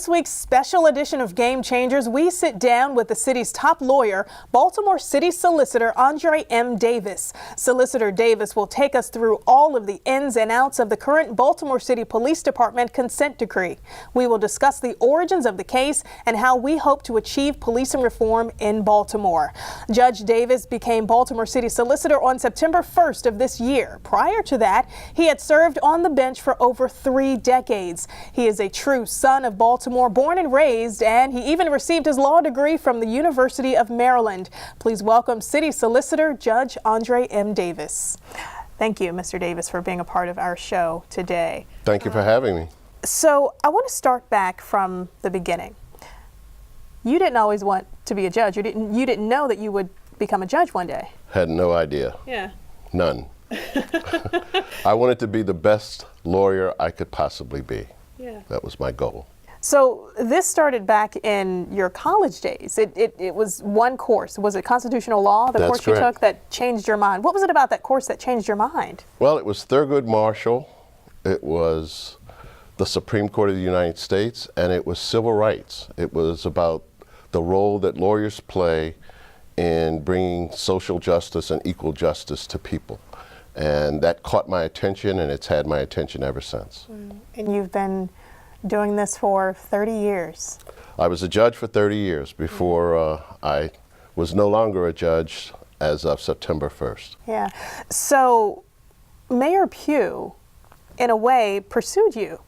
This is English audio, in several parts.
this week's special edition of Game Changers, we sit down with the city's top lawyer, Baltimore City Solicitor Andre M. Davis. Solicitor Davis will take us through all of the ins and outs of the current Baltimore City Police Department consent decree. We will discuss the origins of the case and how we hope to achieve policing reform in Baltimore. Judge Davis became Baltimore City Solicitor on September 1st of this year. Prior to that, he had served on the bench for over 3 decades. He is a true son of Baltimore, born and raised, and he even received his law degree from the University of Maryland. Please welcome City Solicitor Judge Andre M. Davis. Thank you, Mr. Davis, for being a part of our show today. Thank you for having me. So I want to start back from the beginning. You didn't always want to be a judge. You didn't know that you would become a judge one day. Had no idea. Yeah. None. I wanted to be the best lawyer I could possibly be. Yeah. That was my goal. So this started back in your college days. It was one course. Was it constitutional law, the That's course correct. you took, that changed your mind? What was it about that course that changed your mind? Well, it was Thurgood Marshall, it was the Supreme Court of the United States, and it was civil rights. It was about the role that lawyers play in bringing social justice and equal justice to people. And that caught my attention, and it's had my attention ever since. And you've been doing this for 30 years. I was a judge for 30 years before I was no longer a judge as of September 1st. Yeah. So Mayor Pugh, in a way, pursued you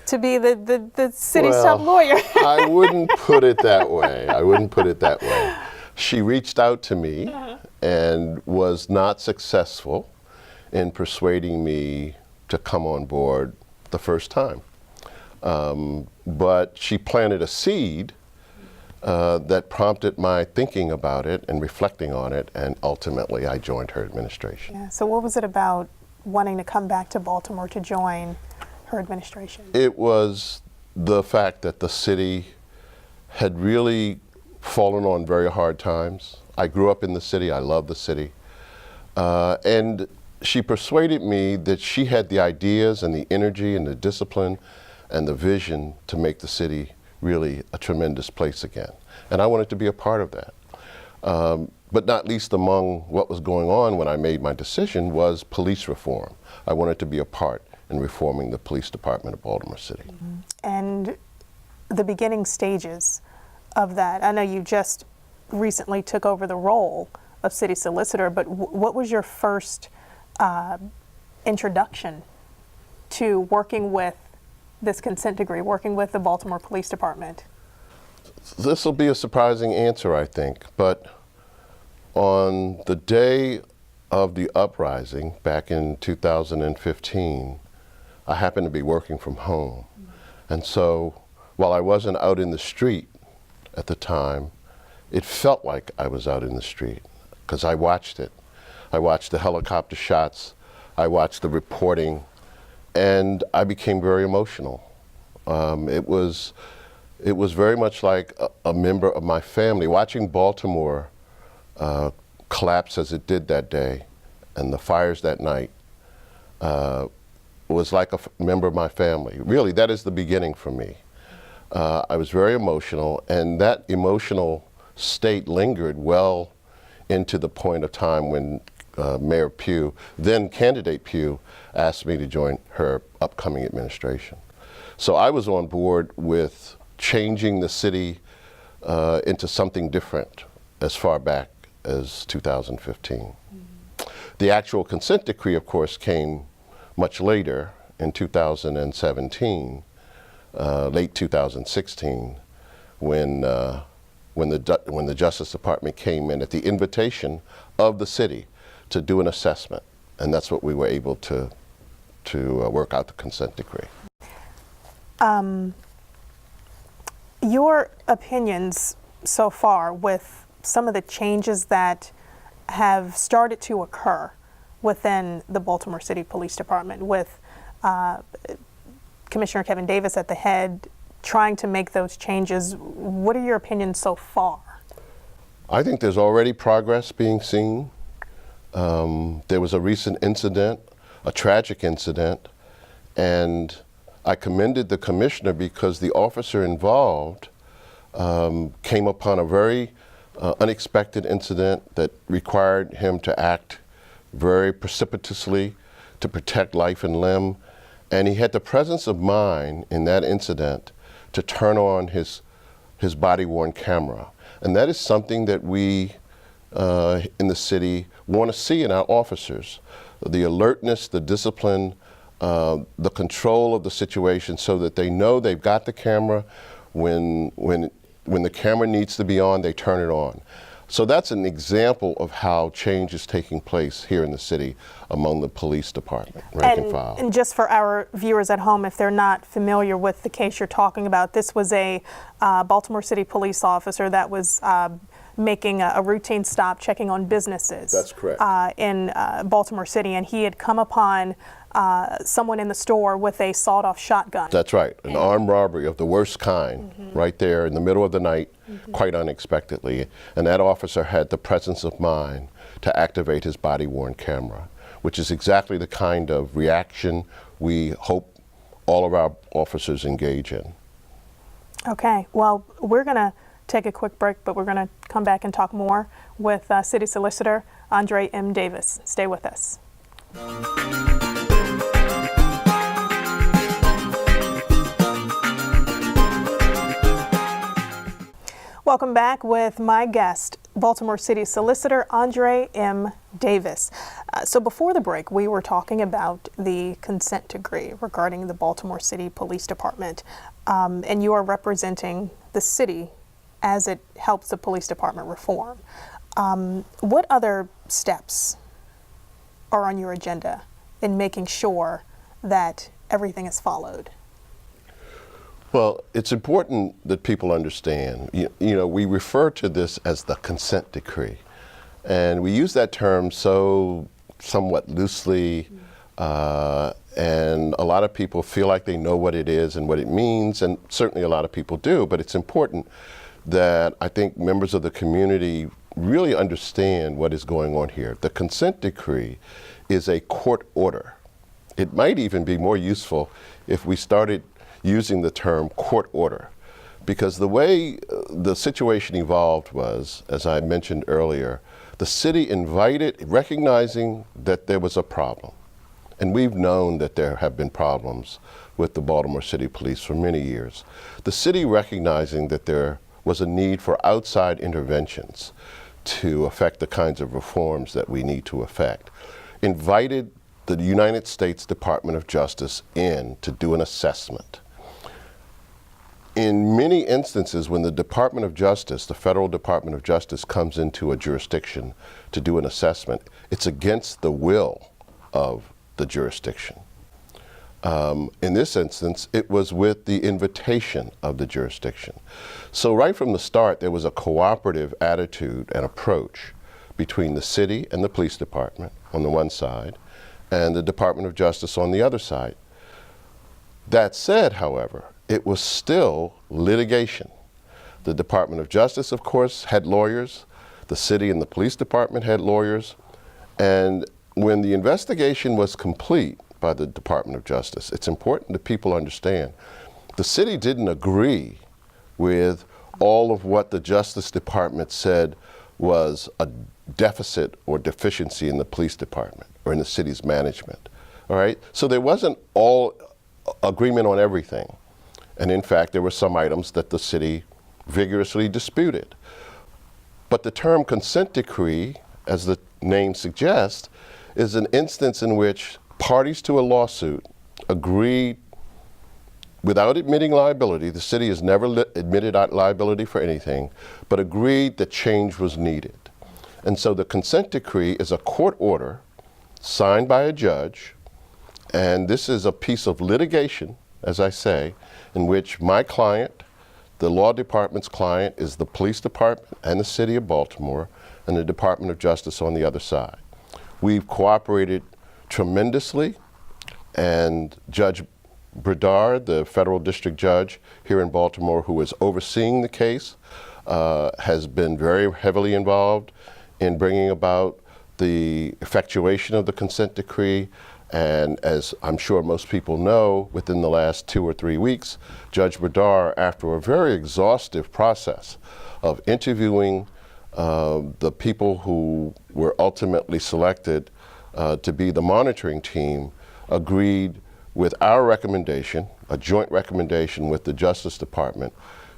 to be the city's top lawyer. I wouldn't put it that way. I wouldn't put it that way. She reached out to me and was not successful in persuading me to come on board the first time. But she planted a seed that prompted my thinking about it and reflecting on it, and ultimately I joined her administration. Yeah. So what was it about wanting to come back to Baltimore to join her administration? It was the fact that the city had really fallen on very hard times. I grew up in the city, I love the city, and she persuaded me that she had the ideas and the energy and the discipline and the vision to make the city really a tremendous place again. And I wanted to be a part of that. But not least among what was going on when I made my decision was police reform. I wanted to be a part in reforming the police department of Baltimore City. And the beginning stages of that, I know you just recently took over the role of city solicitor, but what was your first introduction to working with this consent decree, working with the Baltimore Police Department? This will be a surprising answer, I think, but on the day of the uprising back in 2015, I happened to be working from home. And so while I wasn't out in the street at the time, it felt like I was out in the street because I watched it. I watched the helicopter shots, I watched the reporting, and I became very emotional. It was very much like a member of my family. Watching Baltimore collapse as it did that day, and the fires that night, was like a member of my family. Really, that is the beginning for me. I was very emotional, and that emotional state lingered well into the point of time when Mayor Pugh, then candidate Pugh, asked me to join her upcoming administration. So I was on board with changing the city into something different as far back as 2015. The actual consent decree, of course, came much later in 2017, late 2016, when the Justice Department came in at the invitation of the city to do an assessment, and that's what we were able to work out the consent decree. Your opinions so far with some of the changes that have started to occur within the Baltimore City Police Department, with Commissioner Kevin Davis at the head trying to make those changes, what are your opinions so far? I think there's already progress being seen. There was a recent incident, a tragic incident, and I commended the commissioner because the officer involved came upon a very unexpected incident that required him to act very precipitously to protect life and limb. And he had the presence of mind in that incident to turn on his body-worn camera. And that is something that we in the city want to see in our officers. The alertness, the discipline, the control of the situation so that they know they've got the camera. When the camera needs to be on, they turn it on. So that's an example of how change is taking place here in the city among the police department, rank and file. And just for our viewers at home, if they're not familiar with the case you're talking about, this was a Baltimore City police officer that was making a routine stop, checking on businesses. That's correct. In Baltimore City, and he had come upon someone in the store with a sawed-off shotgun. That's right, an armed robbery of the worst kind, right there in the middle of the night, quite unexpectedly. And that officer had the presence of mind to activate his body-worn camera, which is exactly the kind of reaction we hope all of our officers engage in. Okay, well, we're going to take a quick break, but we're going to come back and talk more with City Solicitor Andre M. Davis. Stay with us. Welcome back with my guest, Baltimore City Solicitor Andre M. Davis. So before the break, we were talking about the consent decree regarding the Baltimore City Police Department, and you are representing the city as it helps the police department reform. What other steps are on your agenda in making sure that everything is followed? Well, it's important that people understand, you know, we refer to this as the consent decree. And we use that term somewhat loosely, and a lot of people feel like they know what it is and what it means, and certainly a lot of people do, but it's important that I think members of the community really understand what is going on here. The consent decree is a court order. It might even be more useful if we started using the term court order, because the way the situation evolved was, as I mentioned earlier, the city invited, recognizing that there was a problem. And we've known that there have been problems with the Baltimore City Police for many years. The city recognizing that there was a need for outside interventions to affect the kinds of reforms that we need to affect, invited the United States Department of Justice in to do an assessment. In many instances, when the Department of Justice, the Federal Department of Justice, comes into a jurisdiction to do an assessment, it's against the will of the jurisdiction. In this instance, it was with the invitation of the jurisdiction. So right from the start, there was a cooperative attitude and approach between the city and the police department on the one side, and the Department of Justice on the other side. That said, however, it was still litigation. The Department of Justice, of course, had lawyers. The city and the police department had lawyers. And when the investigation was complete by the Department of Justice, it's important that people understand, the city didn't agree with all of what the Justice Department said was a deficit or deficiency in the police department or in the city's management. All right? So there wasn't all agreement on everything. And in fact, there were some items that the city vigorously disputed. But the term consent decree, as the name suggests, is an instance in which parties to a lawsuit agreed without admitting liability. The city has never admitted liability for anything, but agreed that change was needed. And so the consent decree is a court order signed by a judge, and this is a piece of litigation, as I say, in which my client, the law department's client, is the police department and the city of Baltimore, and the Department of Justice on the other side. We've cooperated tremendously, and Judge Bredar, the federal district judge here in Baltimore who is overseeing the case, has been very heavily involved in bringing about the effectuation of the consent decree, And as I'm sure most people know, within the last 2 or 3 weeks, Judge Berdar, after a very exhaustive process of interviewing the people who were ultimately selected to be the monitoring team, agreed with our recommendation, a joint recommendation with the Justice Department,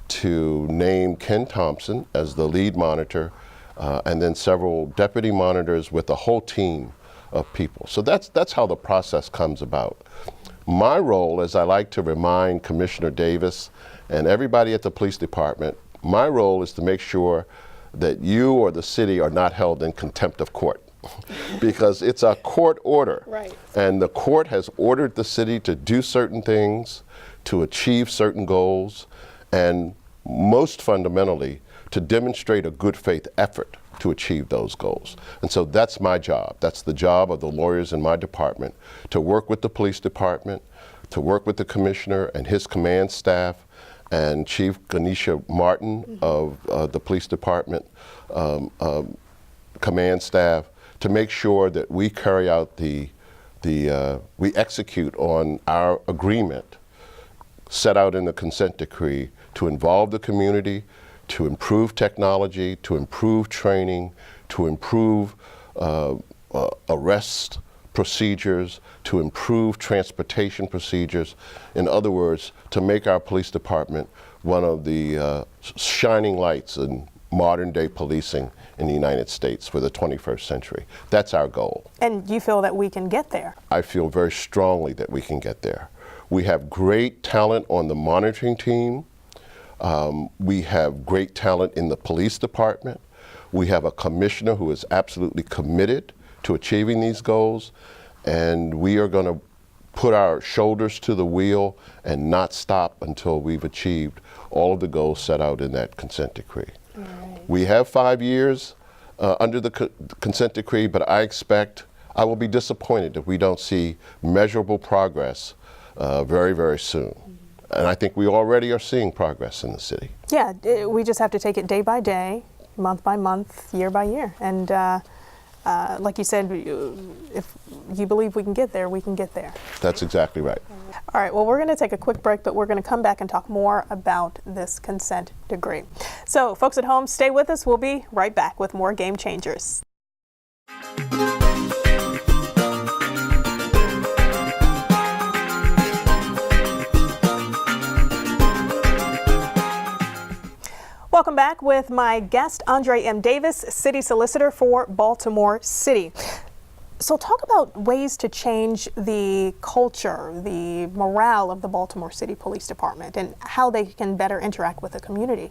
to name Ken Thompson as the lead monitor, and then several deputy monitors with a whole team of people. So that's how the process comes about. My role, as I like to remind Commissioner Davis and everybody at the police department, my role is to make sure that you or the city are not held in contempt of court. Because it's a court order. Right. And the court has ordered the city to do certain things, to achieve certain goals, and most fundamentally, to demonstrate a good faith effort to achieve those goals. And so that's my job. That's the job of the lawyers in my department, to work with the police department, to work with the commissioner and his command staff, and Chief Ganesha Martin of the police department command staff, to make sure that we carry out we execute on our agreement set out in the consent decree to involve the community, to improve technology, to improve training, to improve arrest procedures, to improve transportation procedures. In other words, to make our police department one of the shining lights in modern day policing in the United States for the 21st century. That's our goal. And you feel that we can get there? I feel very strongly that we can get there. We have great talent on the monitoring team. We have great talent in the police department. We have a commissioner who is absolutely committed to achieving these goals, and we are going to put our shoulders to the wheel and not stop until we've achieved all of the goals set out in that consent decree. Right. We have 5 years under the consent decree, but I will be disappointed if we don't see measurable progress very, very soon. And I think we already are seeing progress in the city. Yeah, we just have to take it day by day, month by month, year by year. And like you said, if you believe we can get there, we can get there. That's exactly right. All right, well, we're going to take a quick break, but we're going to come back and talk more about this consent decree. So, folks at home, stay with us. We'll be right back with more Game Changers. Welcome back with my guest, Andre M. Davis, City Solicitor for Baltimore City. So talk about ways to change the culture, the morale of the Baltimore City Police Department and how they can better interact with the community.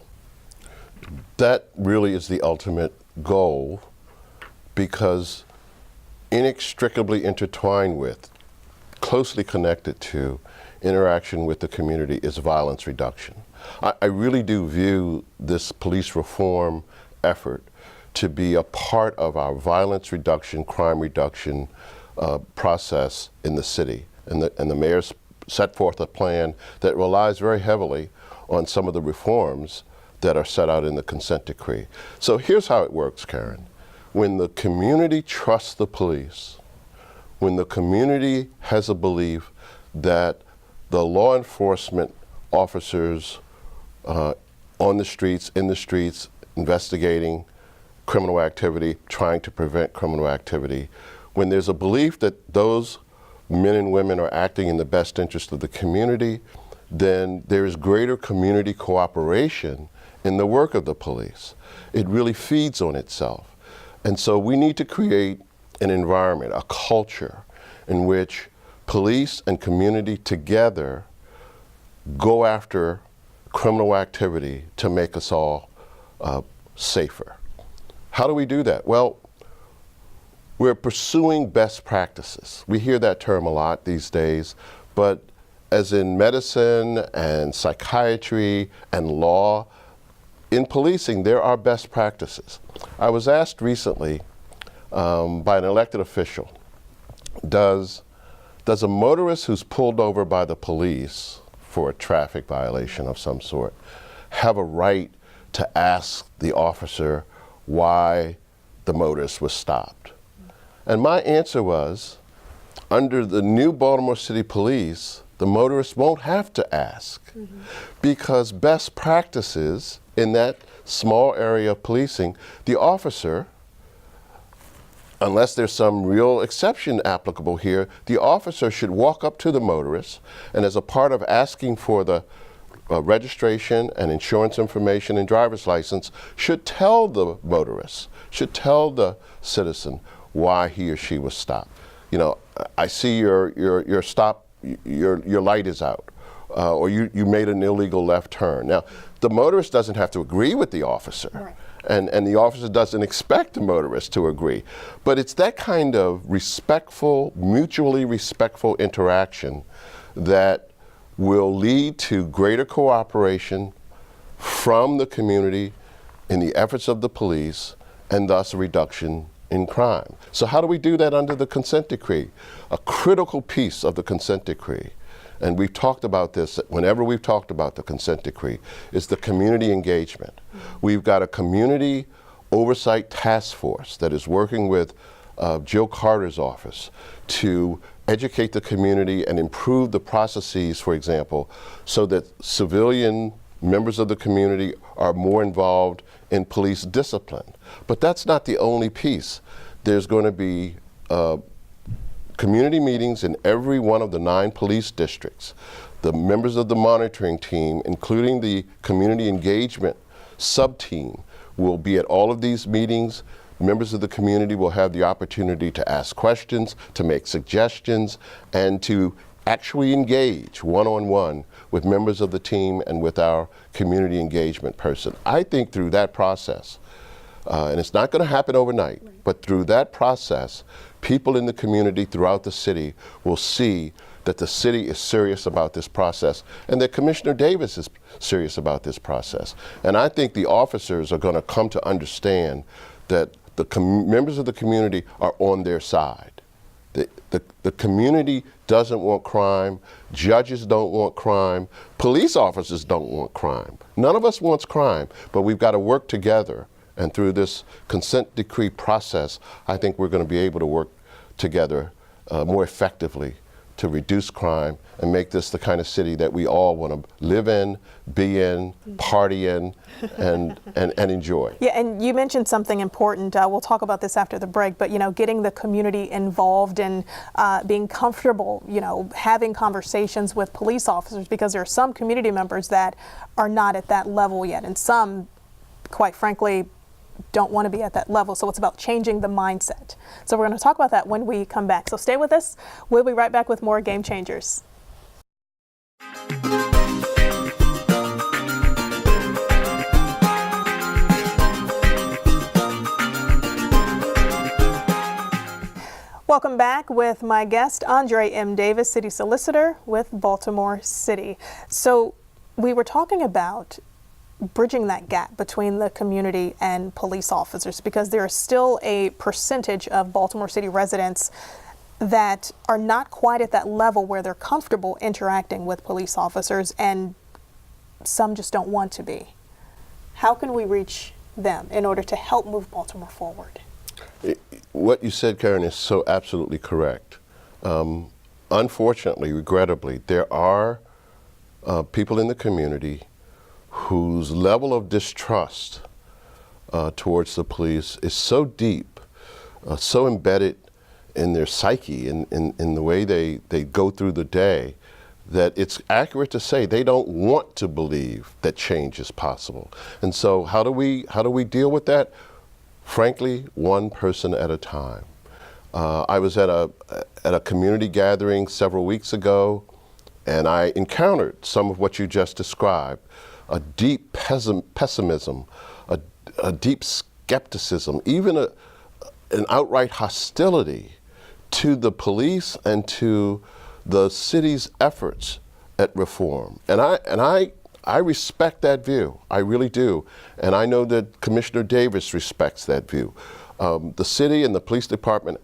That really is the ultimate goal, because inextricably intertwined with, closely connected to, interaction with the community is violence reduction. I really do view this police reform effort to be a part of our violence reduction, crime reduction process in the city. And the mayor's set forth a plan that relies very heavily on some of the reforms that are set out in the consent decree. So here's how it works, Karen. When the community trusts the police, when the community has a belief that the law enforcement officers on the streets, in the streets, investigating criminal activity, trying to prevent criminal activity, when there's a belief that those men and women are acting in the best interest of the community, then there is greater community cooperation in the work of the police. It really feeds on itself. And so we need to create an environment, a culture, in which police and community together go after criminal activity to make us all safer. How do we do that? Well, we're pursuing best practices. We hear that term a lot these days, but as in medicine and psychiatry and law, in policing, there are best practices. I was asked recently by an elected official, does a motorist who's pulled over by the police for a traffic violation of some sort have a right to ask the officer why the motorist was stopped? And my answer was, under the new Baltimore City Police, the motorist won't have to ask because best practices in that small area of policing, the officer, unless there's some real exception applicable here, the officer should walk up to the motorist and as a part of asking for the registration and insurance information and driver's license, should tell the motorist, should tell the citizen why he or she was stopped. You know, I see your stop, your light is out, or you made an illegal left turn. Now, the motorist doesn't have to agree with the officer. Right. And the officer doesn't expect the motorist to agree. But it's that kind of respectful, mutually respectful interaction that will lead to greater cooperation from the community in the efforts of the police and thus a reduction in crime. So how do we do that under the consent decree? A critical piece of the consent decree, and we've talked about this whenever we've talked about the consent decree, is the community engagement. We've got a community oversight task force that is working with Jill Carter's office to educate the community and improve the processes, for example, so that civilian members of the community are more involved in police discipline. But that's not the only piece. There's going to be community meetings in every one of the 9 police districts. The members of the monitoring team, including the community engagement sub-team, will be at all of these meetings. Members of the community will have the opportunity to ask questions, to make suggestions, and to actually engage one-on-one with members of the team and with our community engagement person. I think through that process, and it's not going to happen overnight, but through that process, people in the community throughout the city will see that the city is serious about this process and that Commissioner Davis is serious about this process. And I think the officers are going to come to understand that the members of the community are on their side. The community doesn't want crime, judges don't want crime, police officers don't want crime. None of us wants crime, but we've got to work together. And through this consent decree process, I think we're going to be able to work together more effectively to reduce crime and make this the kind of city that we all want to live in, be in, party in, and enjoy. Yeah, and you mentioned something important. We'll talk about this after the break, but you know, getting the community involved and being comfortable, you know, having conversations with police officers, because there are some community members that are not at that level yet, and some, quite frankly, don't want to be at that level. So it's about changing the mindset. So we're going to talk about that when we come back. So stay with us. We'll be right back with more Game Changers. Welcome back with my guest, Andre M. Davis, City Solicitor with Baltimore City. So we were talking about bridging that gap between the community and police officers, because there is still a percentage of Baltimore City residents that are not quite at that level where they're comfortable interacting with police officers, and some just don't want to be. How can we reach them in order to help move Baltimore forward? What you said, Karen, is so absolutely correct. Unfortunately, regrettably, there are people in the community whose level of distrust towards the police is so deep, so embedded in their psyche, in the way they go through the day, that it's accurate to say they don't want to believe that change is possible. And so how do we deal with that? Frankly, one person at a time. I was at a community gathering several weeks ago, and I encountered some of what you just described. A deep pessimism, a deep skepticism, even an outright hostility to the police and to the city's efforts at reform. And I respect that view. I really do. And I know that Commissioner Davis respects that view. The city and the police department,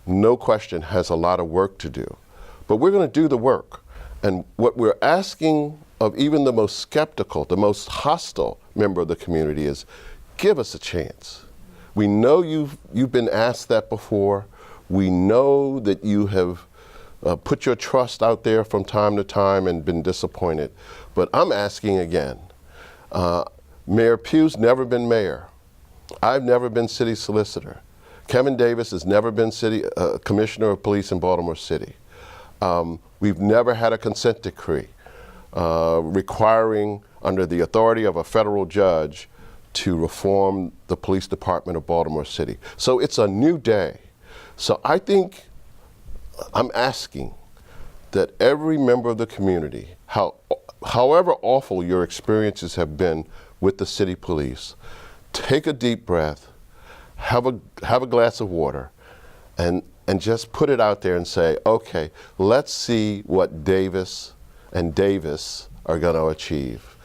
no question, has a lot of work to do. But we're going to do the work. And what we're asking of even the most skeptical, the most hostile member of the community is, give us a chance. We know you've been asked that before. We know that you have put your trust out there from time to time and been disappointed. But I'm asking again. Mayor Pugh's never been mayor. I've never been city solicitor. Kevin Davis has never been commissioner of police in Baltimore City. We've never had a consent decree requiring, under the authority of a federal judge, to reform the police department of Baltimore City. So it's a new day. So I think I'm asking that every member of the community, however awful your experiences have been with the city police, take a deep breath, have a glass of water, and just put it out there and say, okay, let's see what Davis and Davis are going to achieve.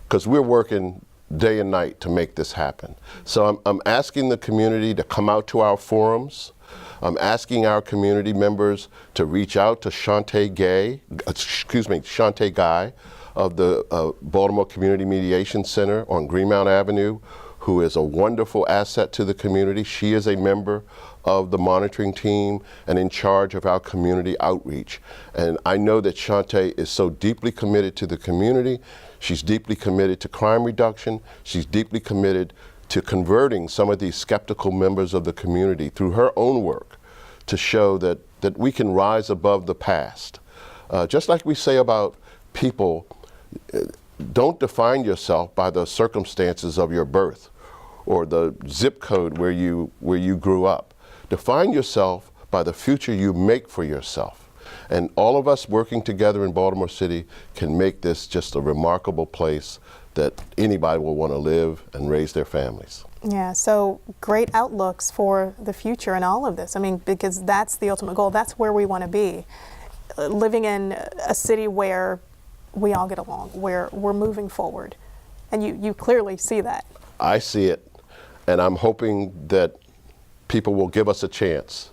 Because we're working day and night to make this happen. So I'm asking the community to come out to our forums. I'm asking our community members to reach out to Shantae Guy of the Baltimore Community Mediation Center on Greenmount Avenue, who is a wonderful asset to the community. She is a member of the monitoring team and in charge of our community outreach. And I know that Shantae is so deeply committed to the community. She's deeply committed to crime reduction. She's deeply committed to converting some of these skeptical members of the community through her own work to show that we can rise above the past. Just like we say about people, don't define yourself by the circumstances of your birth or the zip code where you grew up. Define yourself by the future you make for yourself. And all of us working together in Baltimore City can make this just a remarkable place that anybody will want to live and raise their families. Yeah, so great outlooks for the future in all of this. I mean, because that's the ultimate goal. That's where we want to be, living in a city where we all get along, where we're moving forward. And you clearly see that. I see it, and I'm hoping that people will give us a chance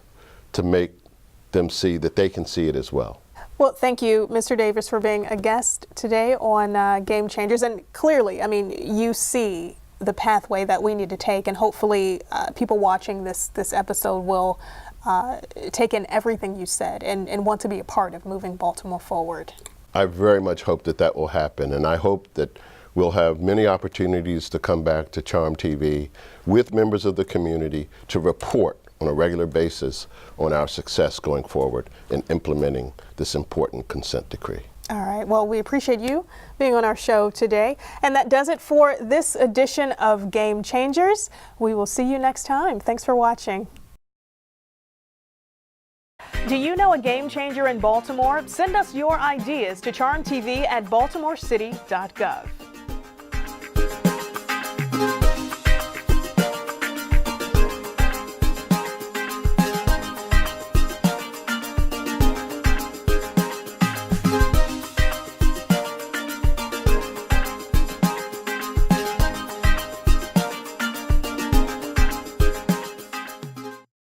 to make them see that they can see it as well. Well, thank you, Mr. Davis, for being a guest today on Game Changers. And clearly, I mean, you see the pathway that we need to take, and hopefully people watching this episode will take in everything you said and want to be a part of moving Baltimore forward. I very much hope that will happen, and I hope that we'll have many opportunities to come back to Charm TV with members of the community to report on a regular basis on our success going forward in implementing this important consent decree. All right. Well, we appreciate you being on our show today. And that does it for this edition of Game Changers. We will see you next time. Thanks for watching. Do you know a game changer in Baltimore? Send us your ideas to charmtv@baltimorecity.gov.